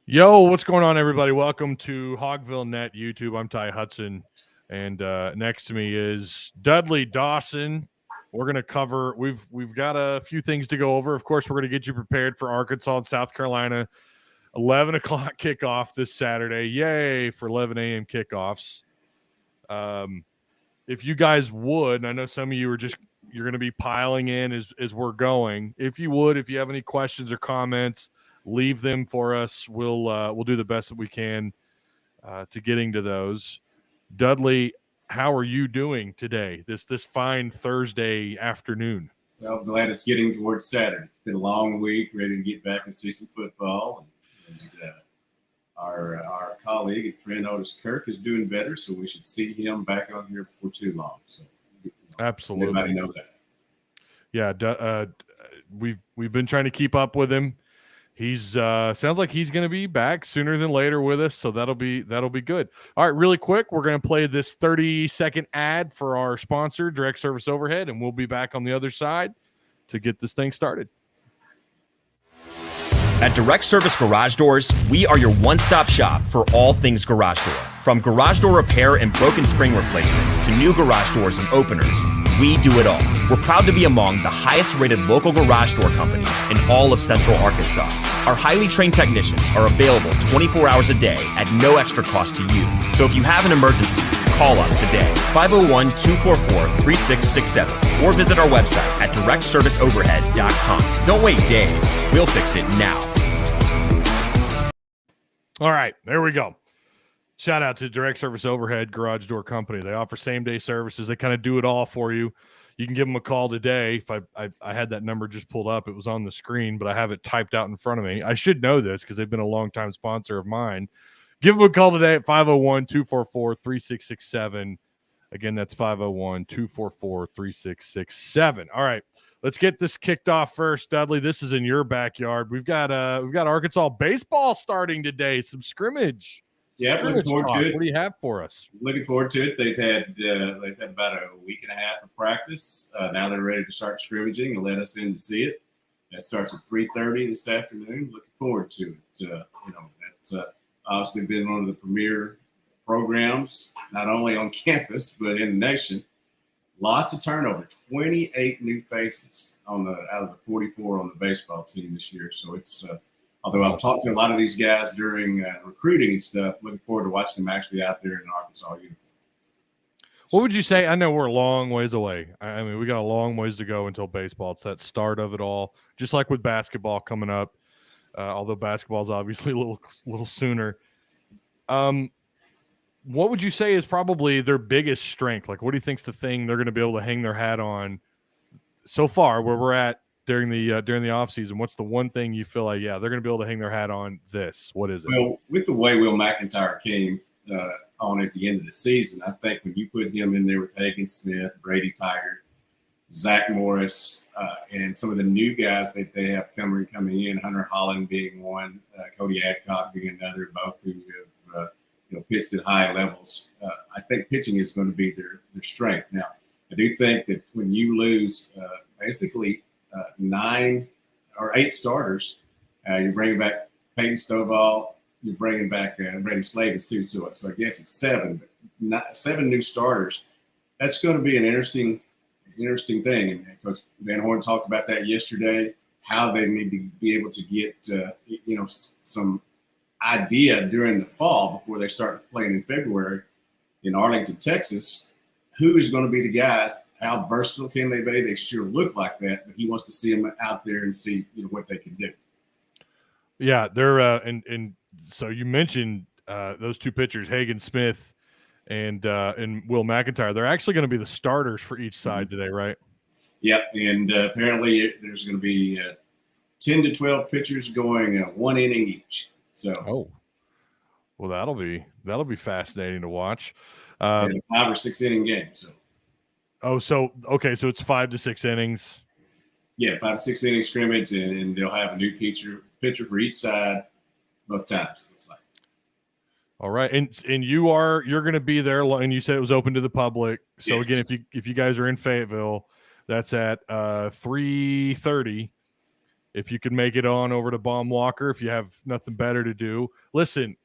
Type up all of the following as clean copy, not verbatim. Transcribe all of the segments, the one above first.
Yo, what's going on, everybody? Welcome to Hogville Net YouTube. I'm Ty Hudson, and next to me is Dudley Dawson. We're gonna cover. We've got a few things to go over. Of course, we're gonna get you prepared for Arkansas and South Carolina, 11 o'clock kickoff this Saturday. Yay for 11 a.m. kickoffs. If you guys would, and I know some of you you're going to be piling in as we're going. If you have any questions or comments, leave them for us. We'll do the best that we can to getting to those. Dudley, how are you doing today? This fine Thursday afternoon. Well, I'm glad it's getting towards Saturday. It's been a long week, ready to get back and see some football. And our colleague and friend Otis Kirk is doing better, so we should see him back out here before too long. So, absolutely, everybody know that. Yeah, we've been trying to keep up with him. He's sounds like he's going to be back sooner than later with us, so that'll be good. All right, really quick, we're going to play this 30-second ad for our sponsor, Direct Service Overhead, and we'll be back on the other side to get this thing started. At Direct Service Garage Doors, we are your one-stop shop for all things garage door. From garage door repair and broken spring replacement to new garage doors and openers, we do it all. We're proud to be among the highest-rated local garage door companies in all of Central Arkansas. Our highly trained technicians are available 24 hours a day at no extra cost to you. So if you have an emergency, call us today, 501-244-3667, or visit our website at directserviceoverhead.com. Don't wait days. We'll fix it now. All right, there we go. Shout out to Direct Service Overhead Garage Door Company. They offer same-day services. They kind of do it all for you. You can give them a call today. If I had that number just pulled up, it was on the screen, but I have it typed out in front of me. I should know this because they've been a long-time sponsor of mine. Give them a call today at 501-244-3667. Again, that's 501-244-3667. All right, let's get this kicked off first. Dudley, this is in your backyard. We've got Arkansas baseball starting today. Some scrimmage. Yeah, looking forward to it. What do you have for us? Looking forward to it. They've had about a week and a half of practice. Now they're ready to start scrimmaging and let us in to see it. That starts at 3:30 this afternoon. Looking forward to it. That's obviously been one of the premier programs, not only on campus but in the nation. Lots of turnover. 28 new faces out of the 44 on the baseball team this year. So it's. Although I've talked to a lot of these guys during recruiting and stuff, looking forward to watching them actually out there in Arkansas uniform. What would you say? I know we're a long ways away. I mean, we got a long ways to go until baseball. It's that start of it all, just like with basketball coming up. Although basketball is obviously a little sooner. What would you say is probably their biggest strength? Like, what do you think's the thing they're going to be able to hang their hat on so far where we're at? During the offseason, what's the one thing you feel like, they're going to be able to hang their hat on this? What is it? Well, with the way Will McIntyre came on at the end of the season, I think when you put him in there with Hagen Smith, Brady Tiger, Zach Morris, and some of the new guys that they have coming in, Hunter Holland being one, Cody Adcock being another, both who have pitched at high levels. I think pitching is going to be their strength. Now, I do think that when you lose basically 9 or 8 starters. You're bringing back Peyton Stovall. You're bringing back Brady Slavens too. So I guess it's 7, but 7 new starters. That's going to be an interesting thing. And Coach Van Horn talked about that yesterday. How they need to be able to get some idea during the fall before they start playing in February in Arlington, Texas. Who is going to be the guys? How versatile can they be? They sure look like that, but he wants to see them out there and see what they can do. Yeah, they're and so you mentioned those two pitchers, Hagen Smith and Will McIntyre. They're actually going to be the starters for each side today, right? Yep, and apparently there's going to be 10 to 12 pitchers going 1 inning each. So, well, that'll be fascinating to watch. 5 or 6 inning game. So it's 5 to 6 innings. Yeah, 5 to 6 inning scrimmage, and they'll have a new pitcher for each side both times. It looks like. All right, and you're going to be there, and you said it was open to the public. So yes. Again, if you guys are in Fayetteville, that's at 3:30. if you can make it on over to Baum Walker, if you have nothing better to do. Listen,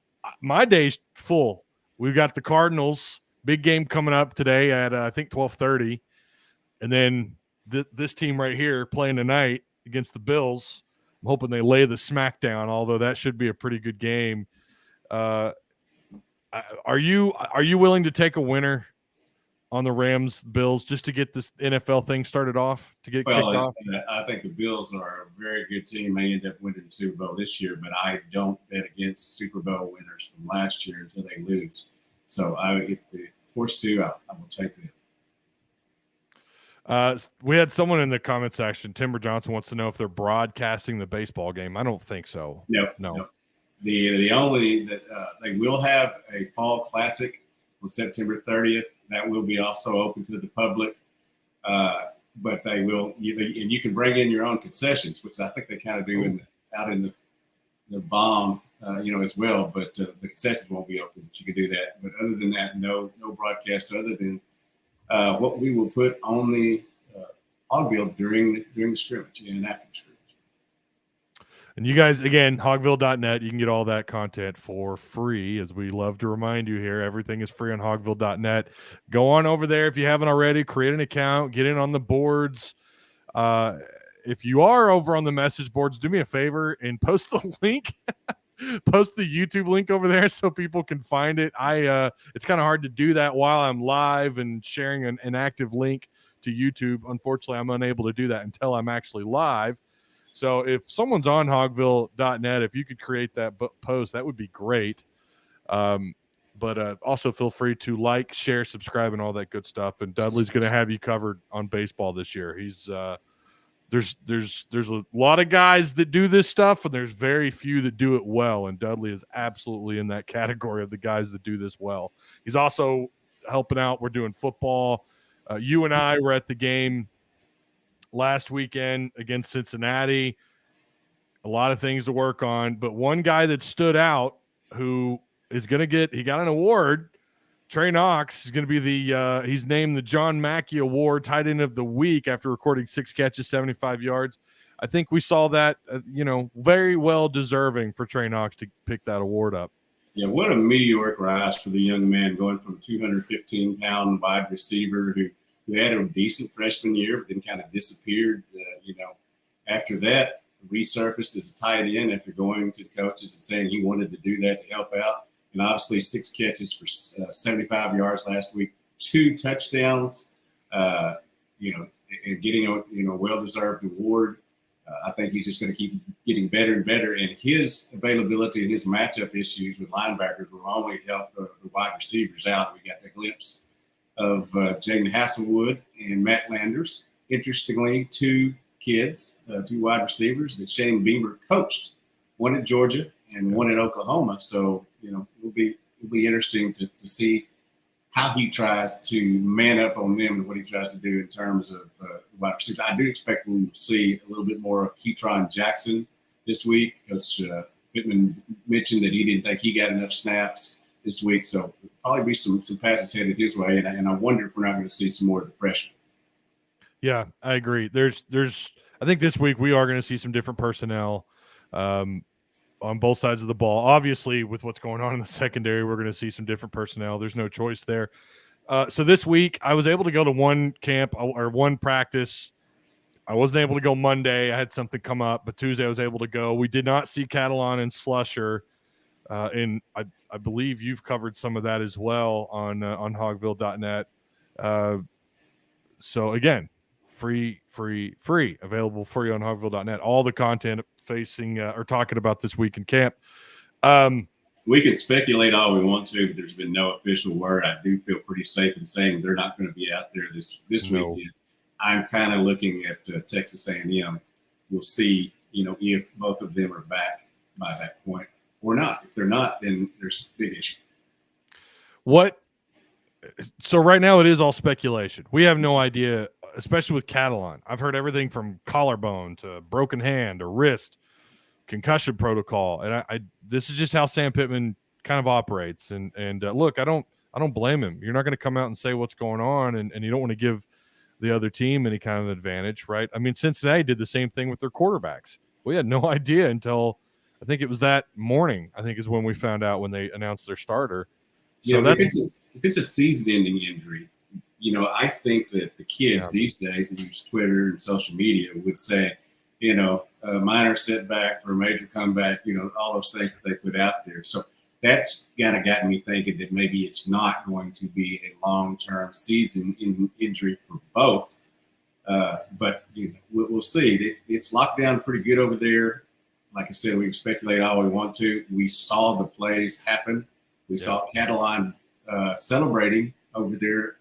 my day's full. We've got the Cardinals, big game coming up today at, I think, 12:30. And then this team right here playing tonight against the Bills. I'm hoping they lay the smackdown, although that should be a pretty good game. Are you willing to take a winner on the Rams Bills just to get this NFL thing started off, to get it kicked off? I think the Bills are a very good team. May end up winning the Super Bowl this year, but I don't bet against Super Bowl winners from last year until they lose. So if they're forced to, I will take it. We had someone in the comment section, Timber Johnson, wants to know if they're broadcasting the baseball game. I don't think so. No. The only that they will have a fall classic on September 30th. That will be also open to the public, but they will. And you can bring in your own concessions, which I think they kind of do out in the bomb, as well. But the concessions won't be open. But you can do that. But other than that, no broadcast other than what we will put on the Hogville during the scrimmage and after the scrimmage. And you guys, again, hogville.net, you can get all that content for free. As we love to remind you here, everything is free on hogville.net. Go on over there if you haven't already, create an account, get in on the boards. If you are over on the message boards, do me a favor and post the link. Post the YouTube link over there so people can find it. It's kind of hard to do that while I'm live and sharing an active link to YouTube. Unfortunately, I'm unable to do that until I'm actually live. So if someone's on hogville.net, if you could create that post, that would be great. But also feel free to like, share, subscribe, and all that good stuff. And Dudley's going to have you covered on baseball this year. He's there's a lot of guys that do this stuff, and there's very few that do it well. And Dudley is absolutely in that category of the guys that do this well. He's also helping out. We're doing football. You and I were at the game last weekend against Cincinnati. A lot of things to work on, but one guy that stood out who is going to he got an award. Trey Knox is going to be he's named the John Mackey Award tight end of the week after recording 6 catches, 75 yards. I think we saw that, very well deserving for Trey Knox to pick that award up. Yeah, what a meteoric rise for the young man, going from a 215-pound wide receiver who had a decent freshman year, but then kind of disappeared. After that, resurfaced as a tight end after going to the coaches and saying he wanted to do that to help out. And obviously 6 catches for 75 yards last week, 2 touchdowns, and getting a well-deserved award. I think he's just going to keep getting better and better. And his availability and his matchup issues with linebackers will only help the wide receivers out. We got a glimpse of Jaden Hasselwood and Matt Landers. Interestingly, 2 kids, 2 wide receivers that Shane Beamer coached, one at Georgia and one at Oklahoma. So, it'll be interesting to see how he tries to man up on them and what he tries to do in terms of wide receivers. I do expect we will see a little bit more of Keytron Jackson this week, because Pittman mentioned that he didn't think he got enough snaps this week. So there'll probably be some passes headed his way, and I wonder if we're not going to see some more of the freshmen. Yeah, I agree. I think this week we are going to see some different personnel on both sides of the ball. Obviously, with what's going on in the secondary, we're going to see some different personnel. There's no choice there. So this week, I was able to go to one camp or one practice. I wasn't able to go Monday. I had something come up, but Tuesday I was able to go. We did not see Catalan and Slusher, and I believe you've covered some of that as well on hogville.net. So again, free, available for you on hogville.net. All the content facing or talking about this week in camp. We can speculate all we want to, but there's been no official word. I do feel pretty safe in saying they're not going to be out there this weekend. I'm kind of looking at Texas A&M. We'll see, if both of them are back by that point or not. If they're not, then there's a big issue. So right now it is all speculation. We have no idea, especially with Catalan. I've heard everything from collarbone to broken hand or wrist, concussion protocol, and this is just how Sam Pittman kind of operates. And look, I don't blame him. You're not going to come out and say what's going on, and you don't want to give the other team any kind of advantage, right? I mean, Cincinnati did the same thing with their quarterbacks. We had no idea until I think it was that morning. I think is when we found out when they announced their starter. So if it's a season-ending injury, I think that the kids these days that use Twitter and social media would say, a minor setback for a major comeback, all those things that they put out there. So that's kind of gotten me thinking that maybe it's not going to be a long-term season injury for both. But we'll see. It's locked down pretty good over there. Like I said, we can speculate all we want to. We saw the plays happen. We saw Catalan celebrating over there,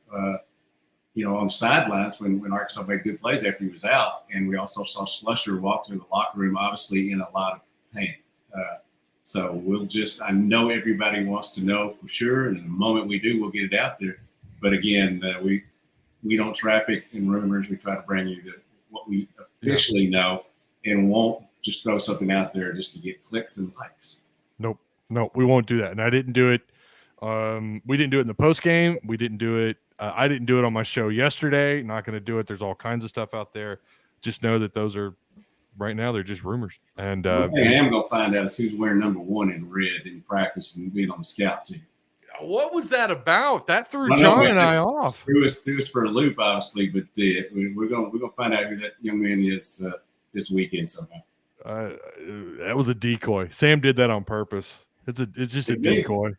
on the sidelines when Arkansas made good plays after he was out. And we also saw Slusher walk to the locker room, obviously in a lot of pain. So I know everybody wants to know for sure. And the moment we do, we'll get it out there. But again, we don't traffic in rumors. We try to bring you what we officially know and won't just throw something out there just to get clicks and likes. Nope. No, we won't do that. And I didn't do it. We didn't do it in the post game. We didn't do it. I didn't do it on my show yesterday. Not going to do it. There's all kinds of stuff out there. Just know that those are right now. They're just rumors. And I am going to find out who's wearing number 1 in red in practice and being on the scout team. What was that about? That threw John and I off. Threw us for a loop, obviously, but we're going to find out who that young man is this weekend somehow. That was a decoy. Sam did that on purpose. It's just a decoy.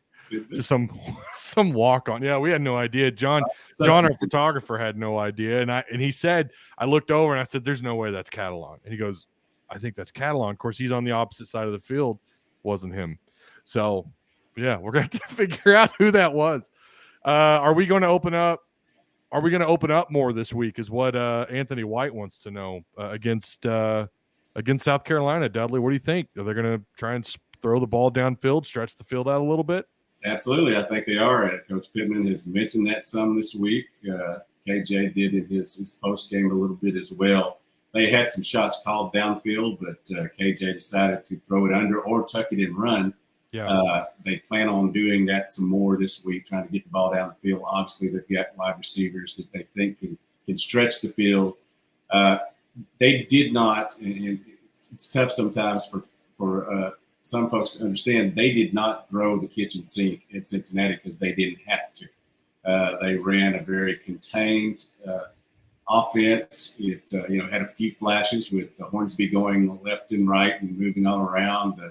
Just some walk on. Yeah, we had no idea. John, our photographer, had no idea. And he said, I looked over and I said, "There's no way that's Catalan." And he goes, "I think that's Catalan." Of course, he's on the opposite side of the field. Wasn't him. So, yeah, we're gonna have to figure out who that was. Are we going to open up? Are we going to open up more this week? Is what Anthony White wants to know against South Carolina. Dudley, what do you think? Are they going to try and throw the ball downfield, stretch the field out a little bit? Absolutely. I think they are. Coach Pittman has mentioned that some this week. KJ did in his post game a little bit as well. They had some shots called downfield, but KJ decided to throw it under or tuck it and run. Yeah. They plan on doing that some more this week, trying to get the ball down the field. Obviously, they've got wide receivers that they think can stretch the field. They did not, and it's tough sometimes for some folks to understand, they did not throw the kitchen sink at Cincinnati because they didn't have to. They ran a very contained offense. It had a few flashes with Hornsby going left and right and moving all around,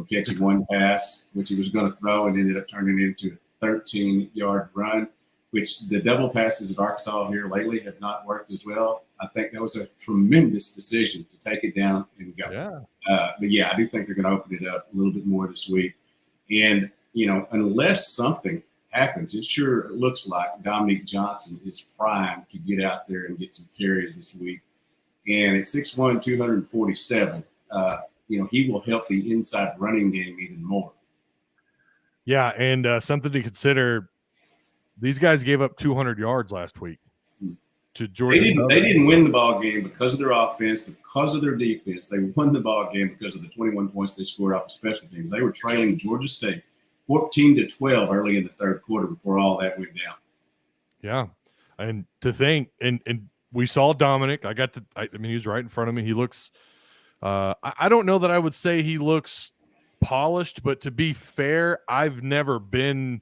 catching one pass, which he was going to throw and ended up turning into a 13-yard run, which the double passes at Arkansas here lately have not worked as well. I think that was a tremendous decision to take it down and go. Yeah. But I do think they're going to open it up a little bit more this week. And, unless something happens, it sure looks like Dominique Johnson is primed to get out there and get some carries this week. And at 6'1", 247, he will help the inside running game even more. Yeah, and something to consider, these guys gave up 200 yards last week to Georgia. They didn't win the ball game because of their offense, because of their defense. They won the ball game because of the 21 points they scored off of special teams. They were trailing Georgia State 14-12 early in the third quarter before all that went down. Yeah, and to think, and we saw Dominic. I mean, he was right in front of me. He looks I don't know that I would say he looks polished, but to be fair, I've never been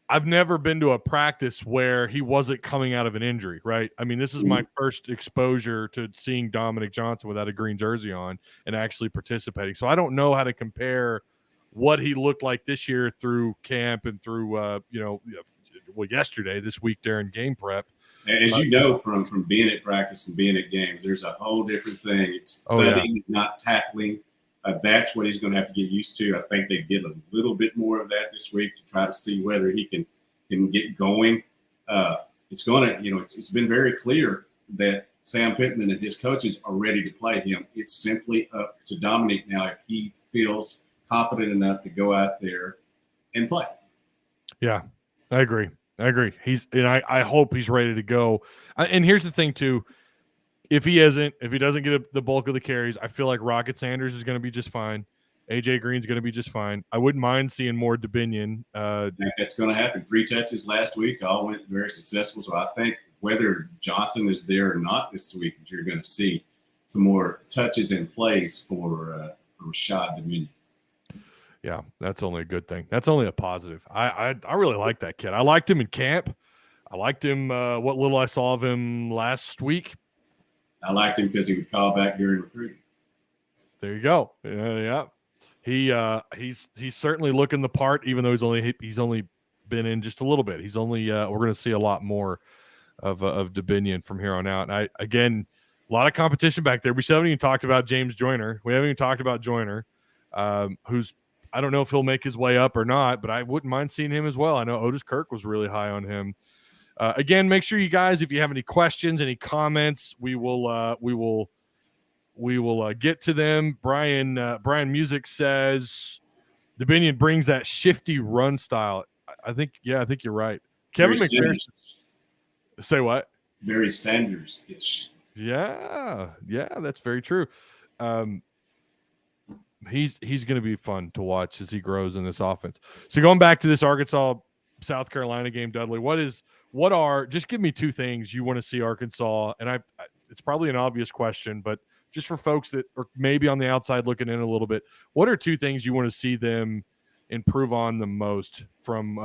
to a practice where he wasn't coming out of an injury, right? I mean, this is my first exposure to seeing Dominic Johnson without a green jersey on and actually participating. So I don't know how to compare what he looked like this year through camp and through, yesterday, this week during game prep. As you know, from being at practice and being at games, there's a whole different thing. It's studying, not tackling. That's what he's going to have to get used to. I think they did a little bit more of that this week to try to see whether he can get going. It's going to, it's been very clear that Sam Pittman and his coaches are ready to play him. It's simply up to Dominic now if he feels confident enough to go out there and play. Yeah, I agree. I hope he's ready to go. And here's the thing too. If he doesn't get the bulk of the carries, I feel like Rocket Sanders is going to be just fine. AJ Green's going to be just fine. I wouldn't mind seeing more Dubinion. I think that's going to happen. 3 touches last week, all went very successful. So I think whether Johnson is there or not this week, you're going to see some more touches in place for Rashad Dominion. Yeah, that's only a good thing. That's only a positive. I really like that kid. I liked him in camp. I liked him what little I saw of him last week. I liked him because he would call back during recruiting. There you go. Yeah. He's certainly looking the part, even though he's only been in just a little bit. He's only we're going to see a lot more of Dominion from here on out. And again, a lot of competition back there. We still haven't even talked about James Joyner. We haven't even talked about Joyner, who's, I don't know if he'll make his way up or not, but I wouldn't mind seeing him as well. I know Otis Kirk was really high on him. Again, make sure you guys, if you have any questions, any comments, we will get to them. Brian Music says Dominion brings that shifty run style. I think you're right. Kevin McPherson. Say what? Very Sanders-ish. Yeah, that's very true. He's going to be fun to watch as he grows in this offense. So going back to this Arkansas South Carolina game, Dudley, just give me two things you want to see Arkansas, and it's probably an obvious question, but just for folks that are maybe on the outside looking in a little bit, what are two things you want to see them improve on the most from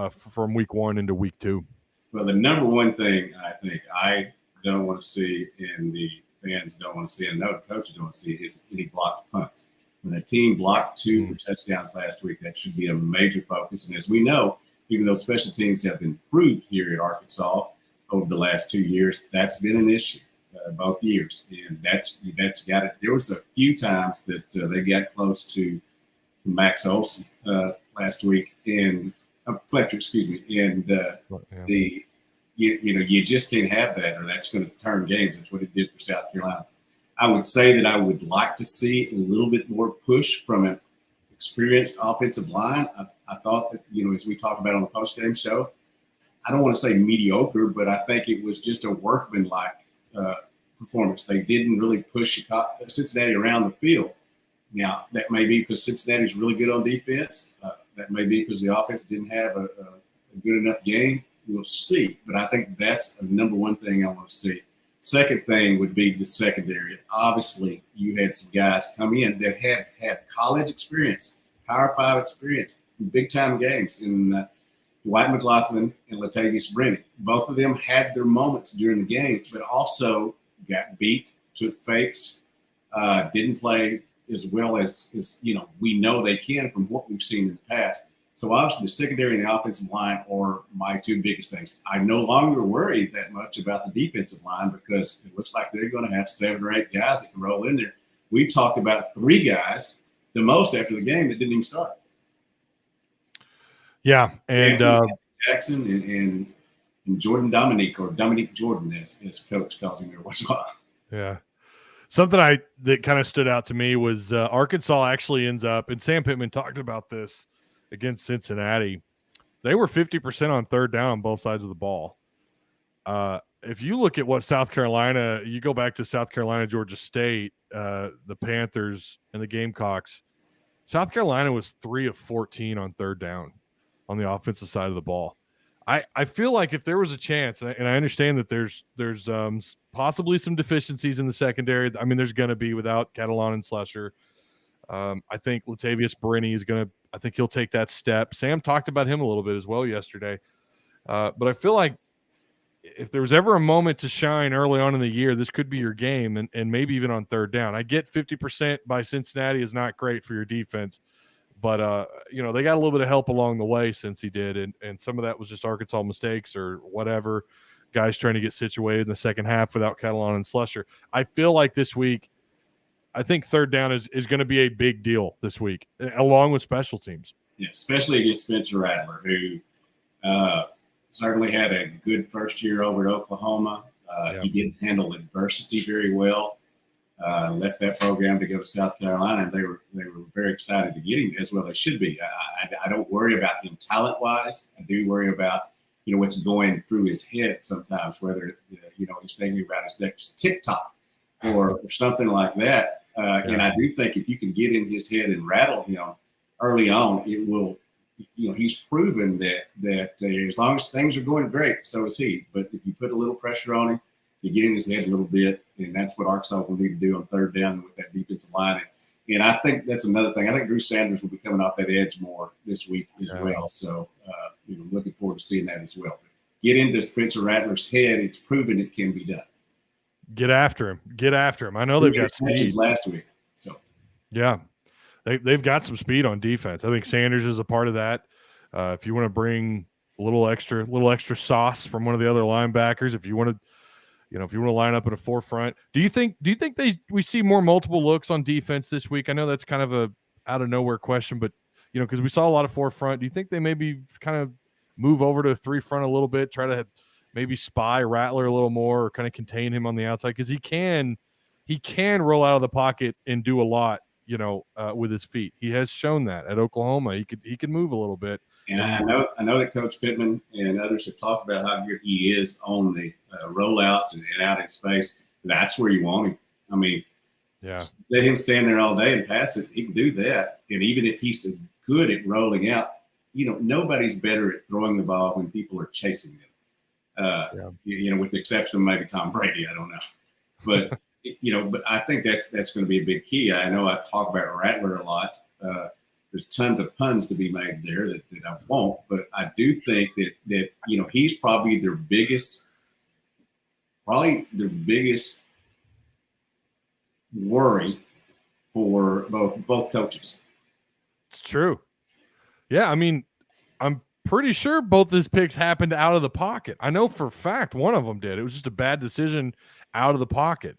week 1 into week 2? Well, the number one thing I think I don't want to see, and the fans don't want to see, and I know the coaches don't want to see, is any blocked punts. When a team blocked 2 for touchdowns last week, that should be a major focus. And as we know, even though special teams have improved here at Arkansas over the last 2 years, that's been an issue both years. And that's got it. There was a few times that they got close to Max Olson last week, and Fletcher, excuse me. And you just can't have that, or that's going to turn games. That's what it did for South Carolina. I would say that I would like to see a little bit more push from an experienced offensive line. I thought that, as we talked about on the postgame show, I don't want to say mediocre, but I think it was just a workmanlike performance. They didn't really push Cincinnati around the field. Now, that may be because Cincinnati's really good on defense. That may be because the offense didn't have a good enough game. We'll see. But I think that's the number one thing I want to see. Second thing would be the secondary. Obviously, you had some guys come in that had college experience, Power 5 experience, big-time games in Dwight McLaughlin and Latavius Brennan. Both of them had their moments during the game, but also got beat, took fakes, didn't play as well as we know they can from what we've seen in the past. So obviously the secondary and the offensive line are my two biggest things. I no longer worry that much about the defensive line because it looks like they're going to have 7 or 8 guys that can roll in there. We talked about 3 guys, the most after the game, that didn't even start. Yeah, and Jackson and Jordan Dominique, or Dominique Jordan, as Coach calls him every once in a while. Yeah. Something that kind of stood out to me was Arkansas actually ends up, and Sam Pittman talked about this against Cincinnati. They were 50% on third down on both sides of the ball. If you look at what South Carolina, you go back to South Carolina, Georgia State, the Panthers, and the Gamecocks, South Carolina was 3 of 14 on third down on the offensive side of the ball. I feel like if there was a chance, and I understand that there's possibly some deficiencies in the secondary. I mean, there's going to be without Catalon and Slusher. I think Latavius Brennan I think he'll take that step. Sam talked about him a little bit as well yesterday. But I feel like if there was ever a moment to shine early on in the year, this could be your game, and maybe even on third down. I get 50% by Cincinnati is not great for your defense, but they got a little bit of help along the way since he did, and some of that was just Arkansas mistakes or whatever, guys trying to get situated in the second half without Catalon and Slusher. I feel like this week, I think third down is going to be a big deal this week, along with special teams. Yeah, especially against Spencer Rattler, who certainly had a good first year over at Oklahoma. He didn't handle adversity very well. Left that program to go to South Carolina, and they were very excited to get him, as well they should be. I don't worry about him talent-wise. I do worry about what's going through his head sometimes, whether he's thinking about his next TikTok or something like that. And I do think if you can get in his head and rattle him early on, it will. He's proven that as long as things are going great, so is he. But if you put a little pressure on him, to get in his head a little bit, and that's what Arkansas will need to do on third down with that defensive line. And I think that's another thing. I think Drew Sanders will be coming off that edge more this week as well. So, looking forward to seeing that as well. Get into Spencer Rattler's head. It's proven it can be done. Get after him. I know they've got speed last week. So, yeah, they've got some speed on defense. I think Sanders is a part of that. If you want to bring a little extra sauce from one of the other linebackers, if you want to line up in a forefront, do you think we see more multiple looks on defense this week? I know that's kind of a out of nowhere question, but because we saw a lot of forefront, do you think they maybe kind of move over to a three front a little bit, try to maybe spy Rattler a little more, or kind of contain him on the outside, because he can roll out of the pocket and do a lot, with his feet. He has shown that at Oklahoma. He could move a little bit. And I know that Coach Pittman and others have talked about how good he is on the rollouts and out in space. That's where you want him. I mean, yeah, let him stand there all day and pass it. He can do that. And even if he's good at rolling out, nobody's better at throwing the ball when people are chasing them. With the exception of maybe Tom Brady, I don't know. But but I think that's going to be a big key. I know I talk about Rattler a lot. There's tons of puns to be made there that I won't, but I do think that he's probably their biggest worry for both coaches. It's true. Yeah, I mean, I'm pretty sure both his picks happened out of the pocket. I know for a fact one of them did. It was just a bad decision out of the pocket.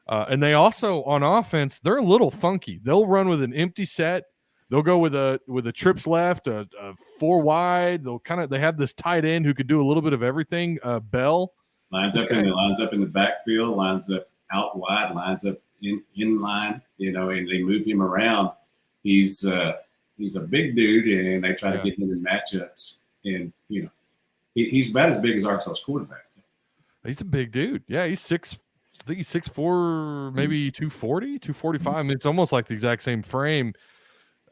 And they also, on offense, they're a little funky. They'll run with an empty set. They'll go with a trips left, a four wide. They have this tight end who could do a little bit of everything. Bell lines up in the backfield, lines up out wide, lines up in line, and they move him around. He's a big dude, and they try to get him in matchups. And he's about as big as Arkansas's quarterback. He's a big dude. Yeah, I think he's 6'4", maybe 240, 245. I mean, it's almost like the exact same frame.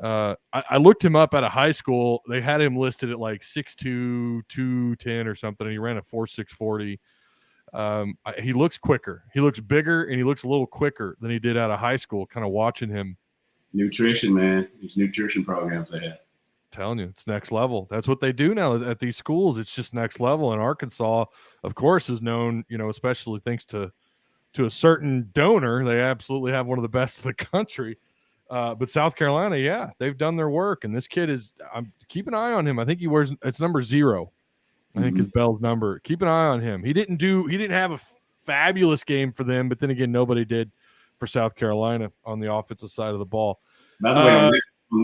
I looked him up at a high school. They had him listed at like 6'2", 210 or something, and he ran a 4.6 40. He looks quicker. He looks bigger, and he looks a little quicker than he did out of high school, kind of watching him. Nutrition, man. These nutrition programs they have. Telling you, it's next level. That's what they do now at these schools. It's just next level. And Arkansas, of course, is known, especially thanks to a certain donor. They absolutely have one of the best in the country. But South Carolina, they've done their work. And this kid keep an eye on him. I think it's number 0. I think is Bell's number. Keep an eye on him. He didn't have a fabulous game for them, but then again, nobody did for South Carolina on the offensive side of the ball. By the way,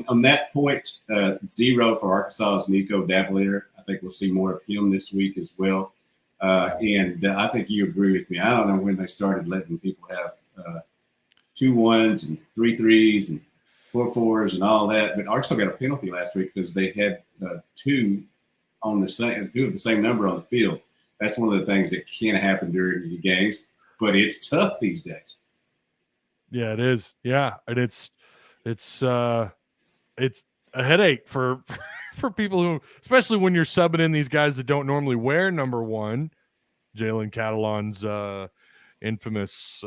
on that point, 0 for Arkansas is Nico Davalier. I think we'll see more of him this week as well. And I think you agree with me. I don't know when they started letting people have 2 1s and 3 3s and 4 4s and all that. But Arkansas got a penalty last week because they had 2 of the same number on the field. That's one of the things that can happen during the games, but it's tough these days. Yeah, it is. Yeah, and it's a headache for people who, especially when you're subbing in these guys that don't normally wear number 1. Jalen Catalon's infamous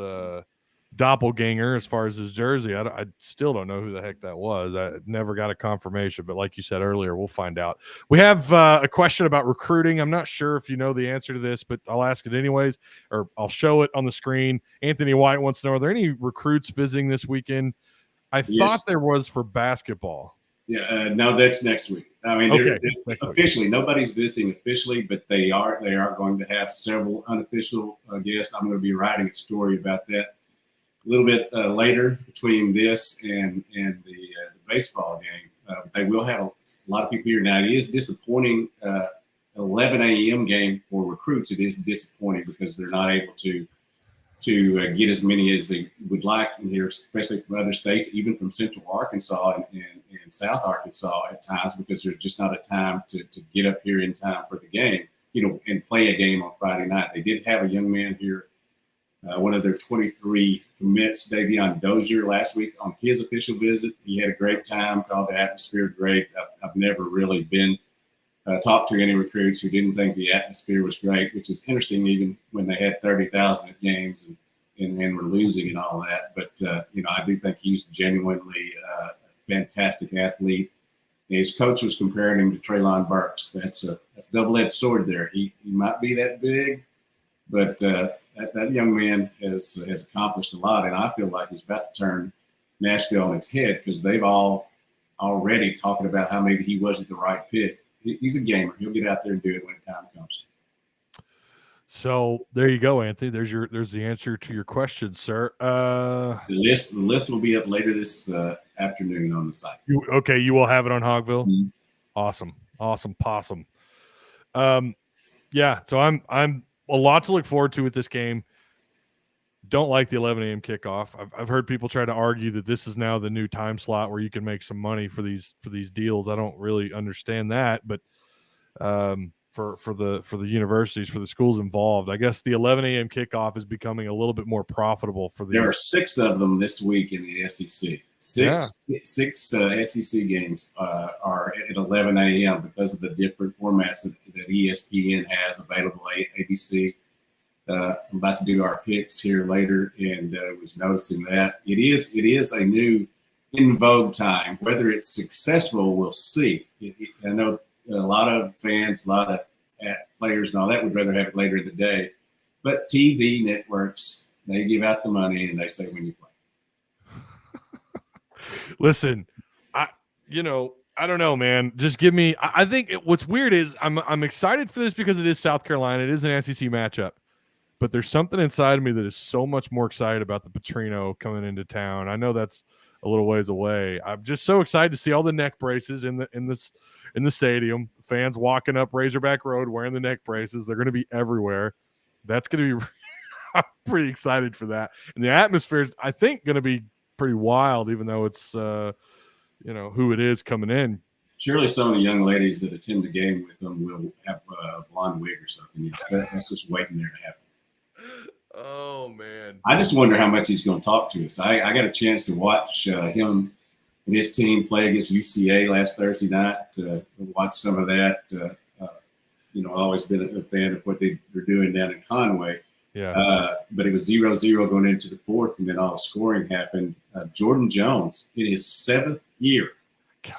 doppelganger as far as his jersey. I still don't know who the heck that was. I never got a confirmation, but like you said earlier, we'll find out. We have a question about recruiting. I'm not sure if you know the answer to this, but I'll ask it anyways, or I'll show it on the screen. Anthony White wants to know, are there any recruits visiting this weekend? I thought there was for basketball. Yeah, no, that's next week. I mean, officially, nobody's visiting officially, but they are going to have several unofficial guests. I'm going to be writing a story about that a little bit later between this and the baseball game. They will have a lot of people here. Now, it is disappointing. 11 a.m. game for recruits. It is disappointing because they're not able to get as many as they would like in here, especially from other states, even from Central Arkansas and South Arkansas at times, because there's just not a time to get up here in time for the game, and play a game on Friday night. They did have a young man here, one of their 23 commits, Davion Dozier, last week on his official visit. He had a great time, called the atmosphere great. I've never really been talked to any recruits who didn't think the atmosphere was great, which is interesting, even when they had 30,000 at games and were losing and all that. But I do think he's genuinely a fantastic athlete. His coach was comparing him to Treylon Burks. That's a double-edged sword there. He might be that big, but that young man has accomplished a lot, and I feel like he's about to turn Nashville on its head because they've all already talking about how maybe he wasn't the right pick. He's a gamer. He'll get out there and do it when the time comes. So there you go, Anthony. There's the answer to your question, sir. The list will be up later this afternoon on the site. You will have it on Hogville. Mm-hmm. Awesome, possum. Yeah. So I'm a lot to look forward to with this game. Don't like the 11 a.m. kickoff. I've heard people try to argue that this is now the new time slot where you can make some money for these deals. I don't really understand that, but for the universities, for the schools involved, I guess the 11 a.m. kickoff is becoming a little bit more profitable for these. There are 6 of them this week in the SEC. Six SEC games are at 11 a.m. because of the different formats that ESPN has available. ABC. I'm about to do our picks here later, and was noticing that it is a new in vogue time. Whether it's successful, we'll see. I know a lot of fans, a lot of players, and all that would rather have it later in the day. But TV networks, they give out the money and they say when you play. Listen, I don't know, man. Just give me. I think what's weird is I'm excited for this because it is South Carolina. It is an SEC matchup. But there's something inside of me that is so much more excited about the Petrino coming into town. I know that's a little ways away. I'm just so excited to see all the neck braces in the stadium. Fans walking up Razorback Road wearing the neck braces. They're going to be everywhere. That's going to be. I'm pretty excited for that. And the atmosphere is, I think, going to be pretty wild, even though it's who it is coming in. Surely some of the young ladies that attend the game with them will have a blonde wig or something. That's just waiting there to happen. Oh man! I just wonder how much he's going to talk to us. I got a chance to watch him and his team play against UCA last Thursday night. Watch some of that. I've always been a fan of what they're doing down in Conway. Yeah. But it was 0-0 going into the fourth, and then all the scoring happened. Jordan Jones, in his 7th year. God.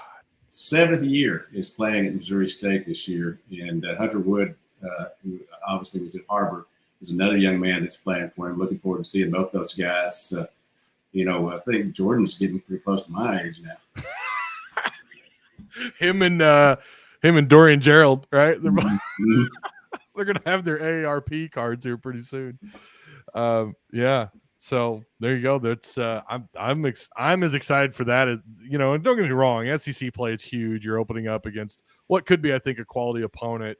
7th year is playing at Missouri State this year, and Hunter Wood, who obviously was at Harbor, is another young man that's playing for him. Looking forward to seeing both those guys. I think Jordan's getting pretty close to my age now. him and Dorian Gerald, right? They're gonna have their AARP cards here pretty soon. Yeah. So there you go. That's I'm as excited for that as and don't get me wrong, SEC play is huge. You're opening up against what could be, I think, a quality opponent.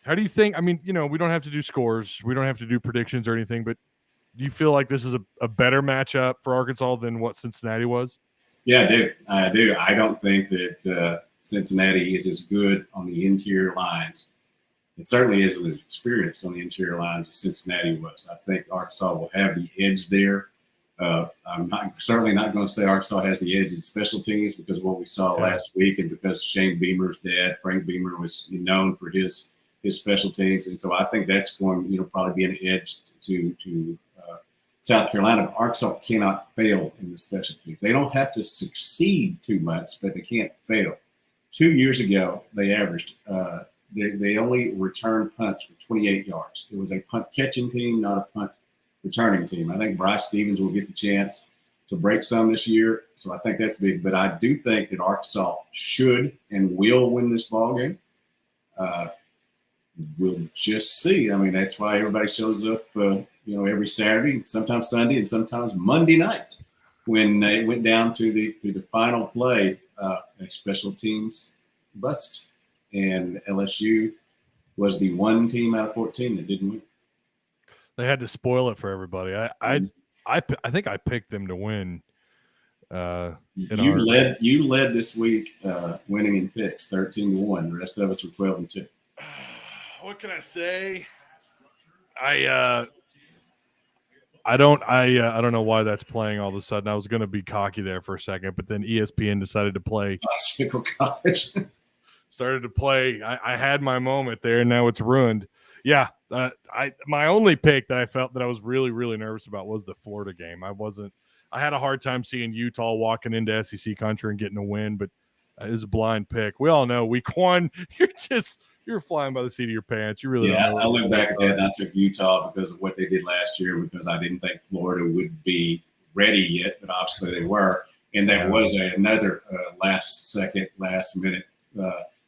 How do you think? I mean, we don't have to do scores. We don't have to do predictions or anything, but do you feel like this is a better matchup for Arkansas than what Cincinnati was? Yeah, I do. I don't think that Cincinnati is as good on the interior lines. It certainly isn't as experienced on the interior lines as Cincinnati was. I think Arkansas will have the edge there. I'm certainly not going to say Arkansas has the edge in special teams because of what we saw last week, and because Shane Beamer's dad, Frank Beamer, was known for his special teams, and so I think that's going, probably be an edge to South Carolina. Arkansas cannot fail in the special teams. They don't have to succeed too much, but they can't fail. 2 years ago, they averaged they only returned punts for 28 yards. It was a punt catching team, not a punt returning team. I think Bryce Stevens will get the chance to break some this year, so I think that's big. But I do think that Arkansas should and will win this ball game. We'll just see. I mean, that's why everybody shows up, every Saturday, sometimes Sunday, and sometimes Monday night when they went down to the final play, a special teams bust, and LSU was the one team out of 14 that didn't win. They had to spoil it for everybody. I think I picked them to win. You led this week, winning in picks 13-1. The rest of us were 12-2. What can I say? I don't know why that's playing all of a sudden. I was going to be cocky there for a second, but then ESPN decided to play Bicycle college. started to play. I had my moment there, and now it's ruined. Yeah, my only pick that I felt that I was really, really nervous about was the Florida game. I had a hard time seeing Utah walking into SEC country and getting a win, but it was a blind pick. We all know week 1, you're flying by the seat of your pants. You really don't know. I look back at that, and I took Utah because of what they did last year, because I didn't think Florida would be ready yet, but obviously they were. And that was another last minute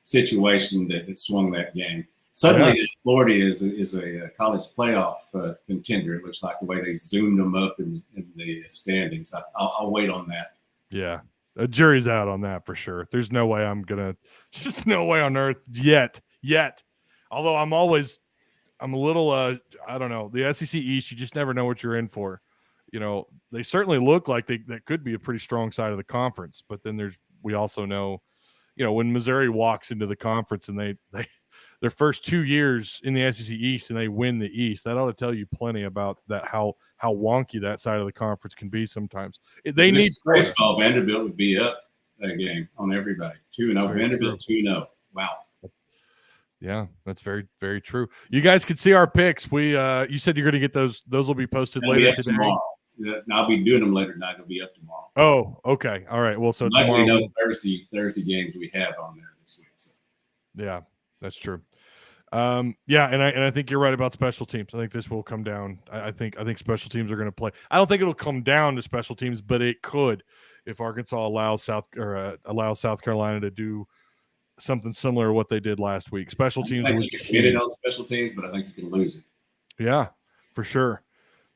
situation that swung that game. Suddenly, Florida is a college playoff contender. It looks like the way they zoomed them up in the standings. I'll wait on that. Yeah, a jury's out on that for sure. There's no way just no way on earth yet. Although I'm a little, I don't know, the SEC East, you just never know what you're in for. They certainly look like that could be a pretty strong side of the conference, but then we also know, when Missouri walks into the conference and they their first 2 years in the SEC East and they win the East, that ought to tell you plenty about that, how wonky that side of the conference can be sometimes. They need baseball. Vanderbilt would be up that game on everybody. 2-0. Vanderbilt 2-0. Wow. Yeah, that's very, very true. You guys can see our picks. You said you're going to get those. Those will be posted later today. Tomorrow. I'll be doing them later tonight. They'll be up tomorrow. Oh, okay. All right. Well, so tomorrow. No Thursday games we have on there this week. So. Yeah, that's true. Yeah, and I think you're right about special teams. I think this will come down. I think special teams are going to play. I don't think it'll come down to special teams, but it could if Arkansas allows South Carolina to do something similar to what they did last week. Special teams. I think you can get it on special teams, but I think you can lose it. Yeah, for sure.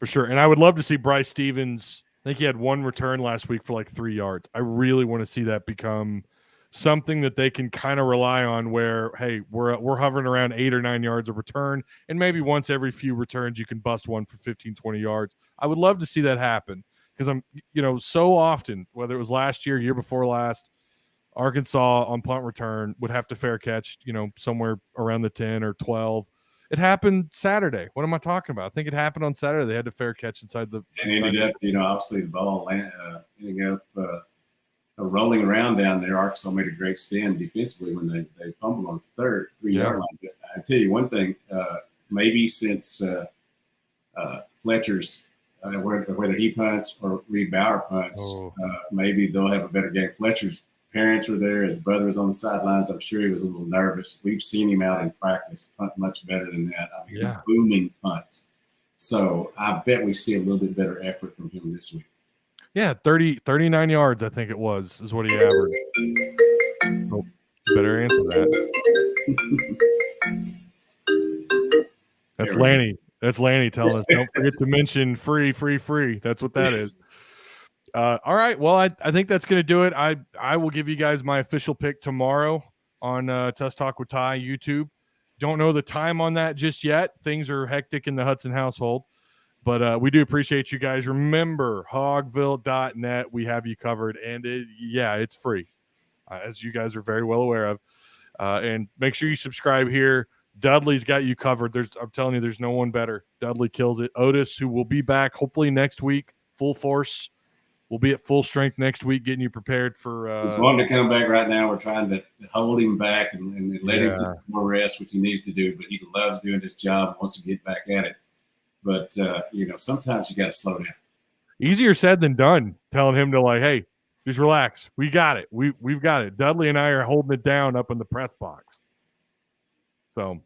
And I would love to see Bryce Stevens. I think he had one return last week for like 3 yards. I really want to see that become something that they can kind of rely on, where, hey, we're hovering around 8 or 9 yards of return, and maybe once every few returns you can bust one for 15, 20 yards. I would love to see that happen, because I'm, so often, whether it was last year before last, Arkansas on punt return would have to fair catch, somewhere around the 10 or 12. It happened Saturday. What am I talking about? I think it happened on Saturday. They had to fair catch inside the. And ended up, obviously the ball ending up rolling around down there. Arkansas made a great stand defensively when they fumbled on the 3-yard line. But I tell you one thing, maybe since Fletcher's whether he punts or Reed Bauer punts, maybe they'll have a better game. Fletcher's parents were there. His brother was on the sidelines. I'm sure he was a little nervous. We've seen him out in practice punt much better than that. I mean, booming punts. So I bet we see a little bit better effort from him this week. Yeah, 39 yards, I think it was, is what he averaged. Oh, better answer that. That's Lanny. That's Lanny telling us, don't forget to mention free. That's what that is. All right. Well, I think that's going to do it. I will give you guys my official pick tomorrow on Tuss Talk with Ty YouTube. Don't know the time on that just yet. Things are hectic in the Hudson household, but we do appreciate you guys. Remember, hogville.net. We have you covered, and it's free, as you guys are very well aware of. And make sure you subscribe here. Dudley's got you covered. I'm telling you, there's no one better. Dudley kills it. Otis, who will be back hopefully next week, full force. We'll be at full strength next week, getting you prepared for. He's wanting to come back right now. We're trying to hold him back and let him get more rest, which he needs to do. But he loves doing this job, wants to get back at it. But sometimes you got to slow down. Easier said than done. Telling him to hey, just relax. We got it. We've got it. Dudley and I are holding it down up in the press box. So,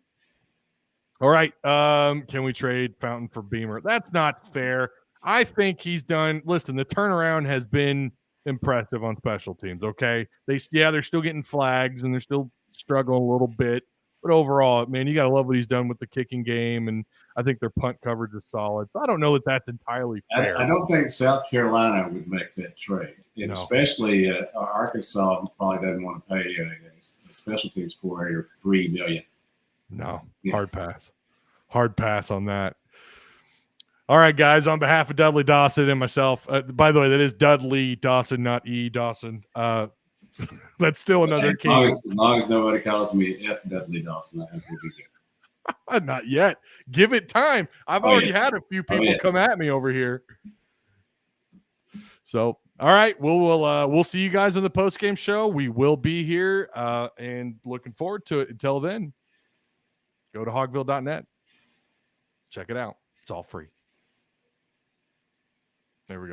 all right. Can we trade Fountain for Beamer? That's not fair. I think he's done. Listen, the turnaround has been impressive on special teams. Okay, they're still getting flags and they're still struggling a little bit, but overall, man, you gotta love what he's done with the kicking game, and I think their punt coverage is solid. So I don't know that that's entirely fair. I don't think South Carolina would make that trade, and especially Arkansas probably doesn't want to pay a special teams coordinator $3 million. No, hard pass on that. All right, guys, on behalf of Dudley Dawson and myself, by the way, that is Dudley Dawson, not E. Dawson. That's still another king. As long as nobody calls me F. Dudley Dawson, I think we'll be good. Not yet. Give it time. I've already had a few people come at me over here. So All right. We'll see you guys in the post game show. We will be here and looking forward to it. Until then, go to hogville.net. Check it out. It's all free. There we go.